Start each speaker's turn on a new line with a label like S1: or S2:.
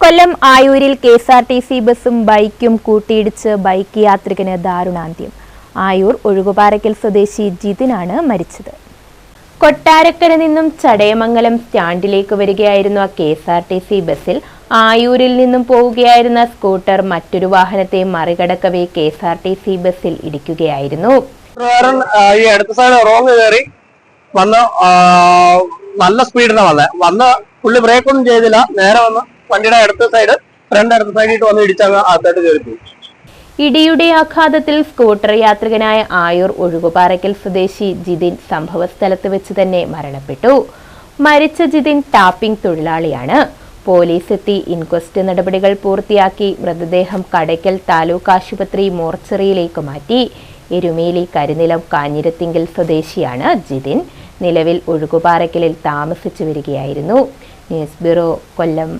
S1: കൊല്ലം ആയൂരിൽ KSRTC ബസും ബൈക്കും കൂട്ടിയിടിച്ച് ബൈക്ക് യാത്രികന് ദാരുണാന്ത്യം. ആയൂർ ഒഴുകുപാറയ്ക്കൽ സ്വദേശി ജിതിനാണ് മരിച്ചത്. കൊട്ടാരക്കര നിന്നും ചടയമംഗലം സ്റ്റാൻഡിലേക്ക് വരികയായിരുന്ന കെഎസ്ആർടിസി ബസിൽ ആയൂരിൽ നിന്നും പോവുകയായിരുന്ന സ്കൂട്ടർ മറ്റൊരു വാഹനത്തെ മറികടക്കവേ കെഎസ്ആർടിസി ബസിൽ ഇടിക്കുകയായിരുന്നു.
S2: നല്ല സ്പീഡിനാണ് വന്ന് പുള്ളി ബ്രേക്ക് ഒന്നും ചെയ്തില്ല. നേരെ വന്ന് വണ്ടിയുടെ അടുത്ത സൈഡ് സൈഡിട്ട് വന്ന് ഇടിച്ചങ്ങ് അകത്തോട്ട് കയറിപ്പോയി.
S1: ഇടിയുടെ ആഘാതത്തിൽ സ്കൂട്ടർ യാത്രികനായ ആയൂർ ഒഴുകുപാറയ്ക്കൽ സ്വദേശി ജിതിൻ സംഭവസ്ഥലത്ത് വെച്ച് തന്നെ മരണപ്പെട്ടു. മരിച്ച ജിതിൻ ടാപ്പിംഗ് തൊഴിലാളിയാണ്. പോലീസ് എത്തി ഇൻക്വസ്റ്റ് നടപടികൾ പൂർത്തിയാക്കി മൃതദേഹം കടയ്ക്കൽ താലൂക്ക് ആശുപത്രി മോർച്ചറിയിലേക്ക് മാറ്റി. എരുമേലി കരിനിലം കാഞ്ഞിരത്തിങ്കൽ സ്വദേശിയാണ് ജിതിൻ. നിലവിൽ ഒഴുകുപാറയ്ക്കലിൽ താമസിച്ചു വരികയായിരുന്നു. ന്യൂസ് ബ്യൂറോ, കൊല്ലം.